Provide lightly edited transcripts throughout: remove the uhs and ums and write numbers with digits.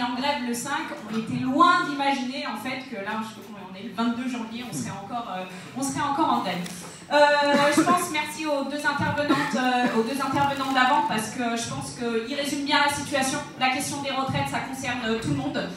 mis en grève le 5, on était loin d'imaginer en fait que là, je sais pas, on est le 22 janvier, on serait encore en grève. Je pense, merci aux deux intervenants d'avant, parce que je pense qu'ils résument bien la situation. La question des retraites, ça concerne tout le monde.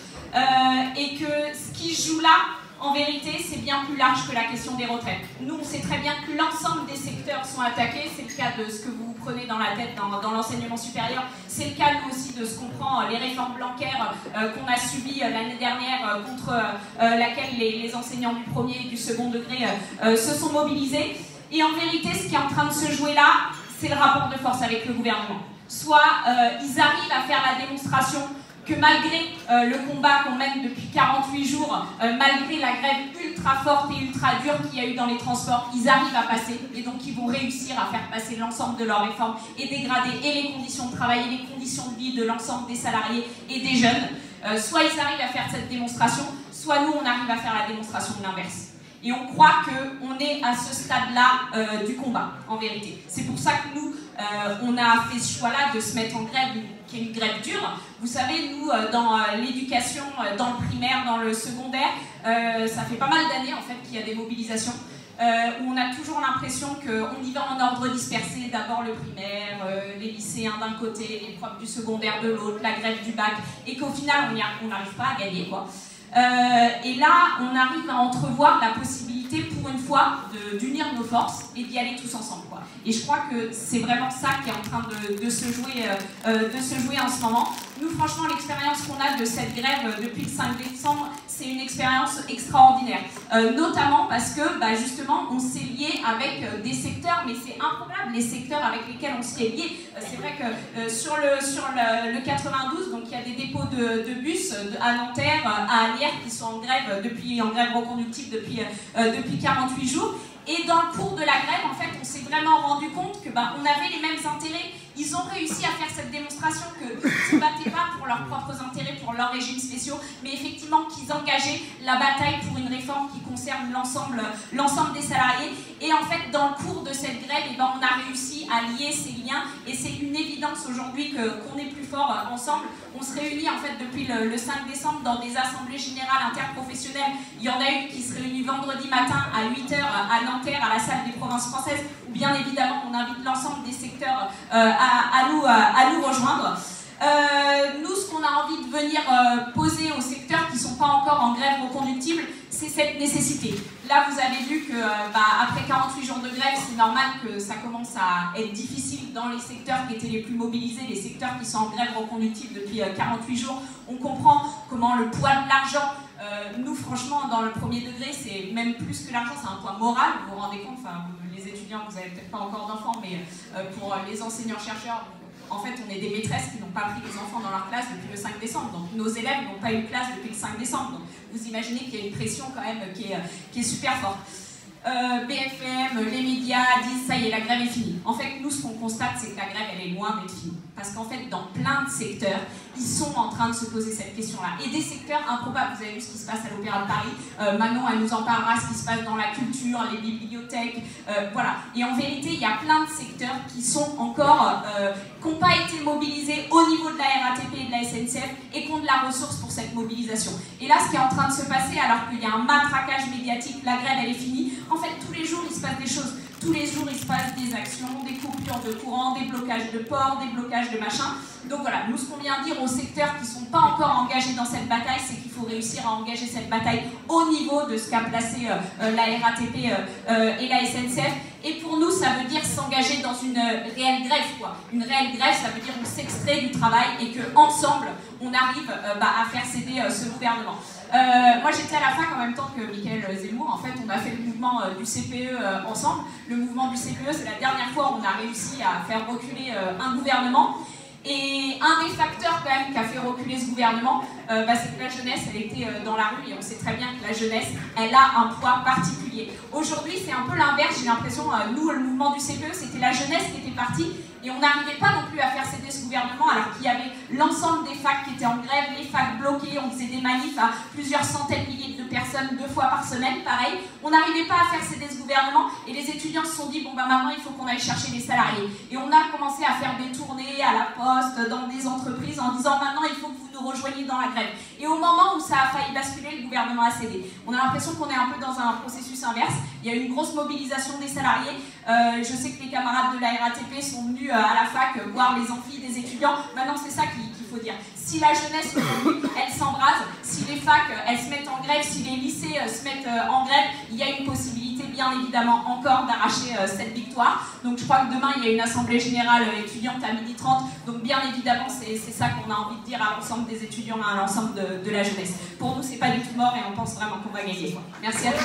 Et que ce qui se joue là, en vérité, c'est bien plus large que la question des retraites. Nous, on sait très bien que l'ensemble des secteurs sont attaqués. C'est le cas de ce que vous prenez dans la tête dans l'enseignement supérieur. C'est le cas, nous aussi, de ce qu'on prend, les réformes bancaires qu'on a subies l'année dernière, contre laquelle les enseignants du premier et du second degré se sont mobilisés. Et en vérité, ce qui est en train de se jouer là, c'est le rapport de force avec le gouvernement. Soit ils arrivent à faire la démonstration que malgré le combat qu'on mène depuis 48 jours, malgré la grève ultra forte et ultra dure qu'il y a eu dans les transports, ils arrivent à passer, et donc ils vont réussir à faire passer l'ensemble de leurs réformes et dégrader et les conditions de travail et les conditions de vie de l'ensemble des salariés et des jeunes. Soit ils arrivent à faire cette démonstration, soit nous on arrive à faire la démonstration de l'inverse. Et on croit qu'on est à ce stade-là du combat, en vérité. C'est pour ça que nous, on a fait ce choix-là de se mettre en grève, qui est une grève dure. Vous savez, nous, dans l'éducation, dans le primaire, dans le secondaire, ça fait pas mal d'années en fait qu'il y a des mobilisations, où on a toujours l'impression qu'on y va en ordre dispersé. D'abord le primaire, les lycéens d'un côté, les profs du secondaire de l'autre, la grève du bac, et qu'au final, on n'arrive pas à gagner, quoi. Et là, on arrive à entrevoir la possibilité, pour une fois, d'unir nos forces et d'y aller tous ensemble, quoi. Et je crois que c'est vraiment ça qui est en train de se jouer en ce moment. Nous, franchement, l'expérience qu'on a de cette grève depuis le 5 décembre, c'est une expérience extraordinaire. Notamment parce que, justement, on s'est lié avec des secteurs, mais c'est improbable, les secteurs avec lesquels on s'y est lié. C'est vrai que sur le 92, donc il y a des dépôts de bus à Nanterre, à Allières, qui sont en grève reconductible depuis 48 jours. Et dans le cours de la grève, en fait, on s'est vraiment rendu compte que on avait les mêmes intérêts. Ils ont réussi à faire cette démonstration qu'ils ne se battaient pas pour leurs propres intérêts, pour leurs régimes spéciaux, mais effectivement qu'ils engageaient la bataille pour une réforme qui concerne l'ensemble des salariés. Et en fait, dans le cours de cette grève, on a réussi à lier ces liens, et c'est une évidence aujourd'hui qu'on est plus fort ensemble. On se réunit en fait depuis le 5 décembre dans des assemblées générales interprofessionnelles. Il y en a une qui se réunit vendredi matin à 8h à Nanterre, à la salle des provinces françaises, où bien évidemment on invite l'ensemble des secteurs à nous rejoindre. Nous, ce qu'on a envie de venir poser aux secteurs qui ne sont pas encore en grève reconductible, c'est cette nécessité. Là, vous avez vu que après 48 jours de grève, c'est normal que ça commence à être difficile dans les secteurs qui étaient les plus mobilisés, les secteurs qui sont en grève reconductible depuis 48 jours. On comprend comment le poids de l'argent, nous, franchement, dans le premier degré, c'est même plus que l'argent, c'est un poids moral. Vous vous rendez compte, les étudiants, vous n'avez peut-être pas encore d'enfants, mais pour les enseignants-chercheurs, en fait, on est des maîtresses qui n'ont pas pris les enfants dans leur classe depuis le 5 décembre. Donc, nos élèves n'ont pas eu de classe depuis le 5 décembre. Donc, vous imaginez qu'il y a une pression quand même qui est super forte. BFM, les médias disent ça y est, la grève est finie. En fait, nous, ce qu'on constate, c'est que la grève, elle est loin d'être finie. Parce qu'en fait, dans plein de secteurs, ils sont en train de se poser cette question-là. Et des secteurs improbables. Vous avez vu ce qui se passe à l'Opéra de Paris. Manon, elle nous en parlera, ce qui se passe dans la culture, les bibliothèques. Voilà. Et en vérité, il y a plein de secteurs qui sont encore, qui n'ont pas été mobilisés au niveau de la RATP et de la SNCF et qui ont de la ressource pour cette mobilisation. Et là, ce qui est en train de se passer, alors qu'il y a un matraquage médiatique, la grève, elle est finie. En fait, tous les jours, il se passe des choses. Tous les jours, il se passe des actions, des coupures de courant, des blocages de ports, des blocages de machin. Donc voilà, nous, ce qu'on vient dire aux secteurs qui ne sont pas encore engagés dans cette bataille, c'est qu'il faut réussir à engager cette bataille au niveau de ce qu'a placé la RATP et la SNCF. Et pour nous, ça veut dire s'engager dans une réelle grève, quoi. Une réelle grève, ça veut dire qu'on s'extrait du travail et qu'ensemble, on arrive à faire céder ce gouvernement. Moi, j'étais à la fac en même temps que Mickaël Zemmour. En fait, on a fait le mouvement du CPE ensemble. Le mouvement du CPE, c'est la dernière fois où on a réussi à faire reculer un gouvernement. Et un des facteurs quand même qui a fait reculer ce gouvernement, c'est que la jeunesse, elle était dans la rue, et on sait très bien que la jeunesse, elle a un poids particulier. Aujourd'hui, c'est un peu l'inverse, j'ai l'impression, nous, le mouvement du CPE, c'était la jeunesse qui était partie, et on n'arrivait pas non plus à faire céder ce gouvernement, alors qu'il y avait l'ensemble des facs qui étaient en grève, les facs bloquées, on faisait des manifs à plusieurs centaines de milliers de personnes 2 fois par semaine, pareil. On n'arrivait pas à faire céder ce gouvernement, et les étudiants se sont dit, bon maintenant, il faut qu'on aille chercher les salariés. Et on a commencé à faire des tournées à la poste, dans des entreprises, en disant, maintenant, il faut que vous nous rejoigniez rejoignaient dans la grève. Et au moment où ça a failli basculer, le gouvernement a cédé. On a l'impression qu'on est un peu dans un processus inverse. Il y a eu une grosse mobilisation des salariés. Je sais que les camarades de la RATP sont venus à la fac voir les amphis des étudiants. Maintenant, c'est ça qu'il faut dire. Si la jeunesse aujourd'hui, elle s'embrase, si les facs, elles se mettent en grève, si les lycées se mettent en grève, il y a une possibilité, bien évidemment, encore d'arracher cette victoire. Donc je crois que demain, il y a une assemblée générale étudiante à 12h30. Donc bien évidemment, c'est ça qu'on a envie de dire à l'ensemble des étudiants, à l'ensemble de la jeunesse. Pour nous, c'est pas du tout mort et on pense vraiment qu'on va gagner. Merci à tous.